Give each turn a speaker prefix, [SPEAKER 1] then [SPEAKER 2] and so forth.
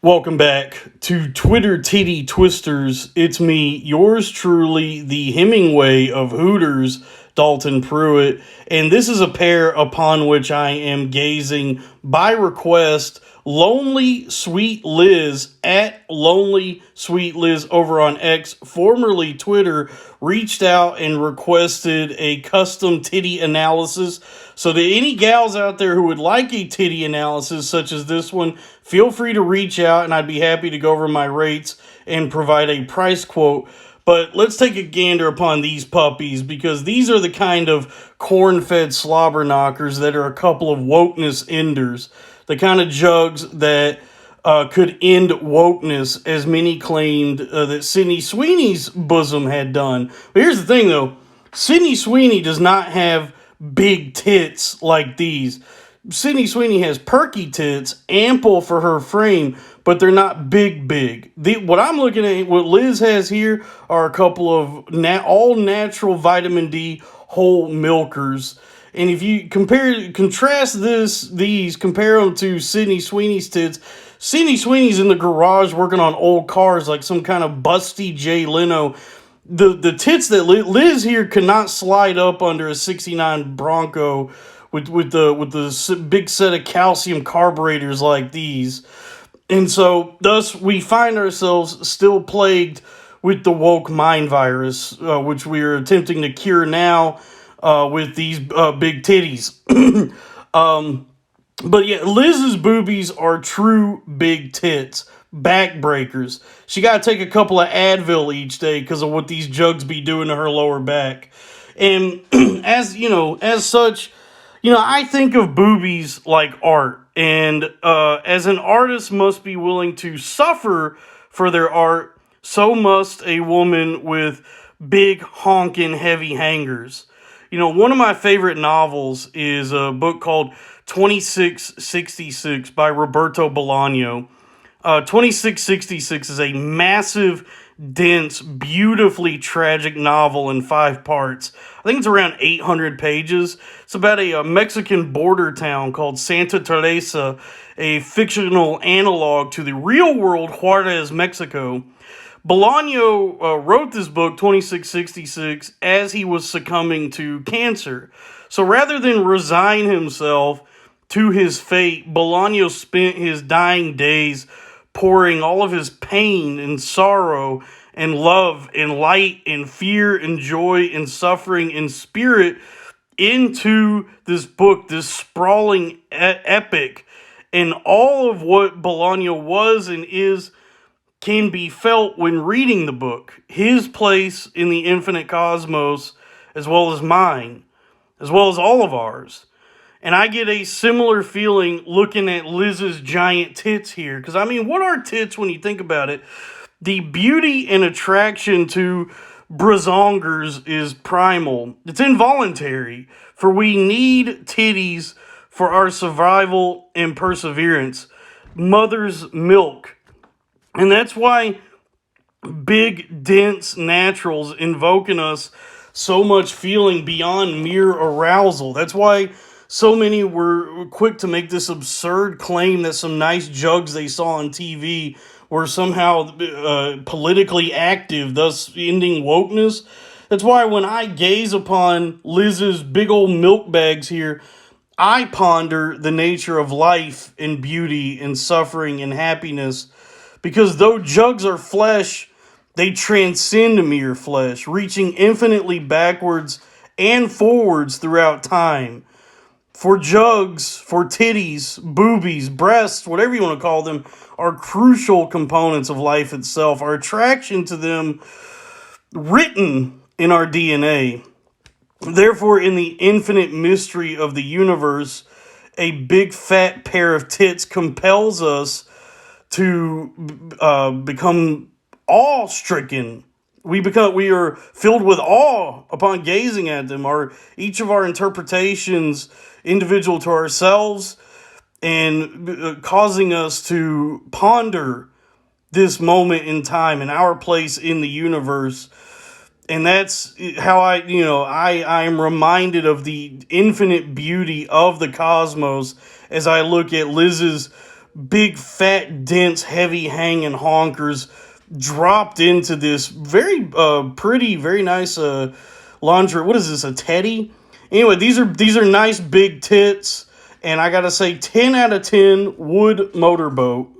[SPEAKER 1] Welcome back to Twitter Titty Twisters. It's me, yours truly, the Hemingway of Hooters, Dalton Pruitt, and this is a pair upon which I am gazing by request. Lonely Sweet Liz at Lonely Sweet Liz over on X, formerly Twitter, reached out and requested a custom titty analysis. So to any gals out there who would like a titty analysis such as this one, feel free to reach out and I'd be happy to go over my rates and provide a price quote. But let's take a gander upon these puppies, because these are the kind of corn-fed slobber knockers that are a couple of wokeness enders. The kind of jugs that could end wokeness, as many claimed that Sydney Sweeney's bosom had done. But here's the thing, though. Sydney Sweeney does not have big tits like these. Sydney Sweeney has perky tits, ample for her frame, but they're not big. What I'm looking at, what Liz has here, are a couple of all natural vitamin D whole milkers. And if you contrast compare them to Sydney Sweeney's tits. Sydney Sweeney's in the garage working on old cars like some kind of busty Jay Leno. The tits that Liz here could not slide up under a 69 Bronco with the big set of calcium carburetors like these. And so, thus, we find ourselves still plagued with the woke mind virus, which we are attempting to cure now with these big titties. But yeah, Liz's boobies are true big tits. Backbreakers. She got to take a couple of Advil each day because of what these jugs be doing to her lower back. And as such, I think of boobies like art. And as an artist must be willing to suffer for their art, so must a woman with big honkin' heavy hangers. One of my favorite novels is a book called 2666 by Roberto Bolaño. 2666 is a massive, dense, beautifully tragic novel in 5 parts. I think it's around 800 pages. It's about a Mexican border town called Santa Teresa, a fictional analog to the real-world Juarez, Mexico. Bolaño wrote this book, 2666, as he was succumbing to cancer. So rather than resign himself to his fate, Bolaño spent his dying days pouring all of his pain and sorrow and love and light and fear and joy and suffering and spirit into this book, this sprawling epic. And all of what Bolaño was and is can be felt when reading the book. His place in the infinite cosmos, as well as mine, as well as all of ours. And I get a similar feeling looking at Liz's giant tits here. Because, what are tits when you think about it? The beauty and attraction to brazongers is primal. It's involuntary. For we need titties for our survival and perseverance. Mother's milk. And that's why big, dense naturals invoke in us so much feeling beyond mere arousal. That's why so many were quick to make this absurd claim that some nice jugs they saw on TV were somehow politically active, thus ending wokeness. That's why when I gaze upon Liz's big old milk bags here, I ponder the nature of life and beauty and suffering and happiness. Because though jugs are flesh, they transcend mere flesh, reaching infinitely backwards and forwards throughout time. For jugs, for titties, boobies, breasts, whatever you want to call them, are crucial components of life itself. Our attraction to them written in our DNA. Therefore, in the infinite mystery of the universe, a big fat pair of tits compels us to become awe-stricken. We are filled with awe upon gazing at them. Each of our interpretations individual to ourselves, and causing us to ponder this moment in time and our place in the universe. And that's how I am reminded of the infinite beauty of the cosmos as I look at Liz's big, fat, dense, heavy hanging honkers dropped into this very pretty, very nice lingerie. What is this, a teddy? Anyway, these are nice big tits, and I gotta say, 10 out of 10 wood motorboat.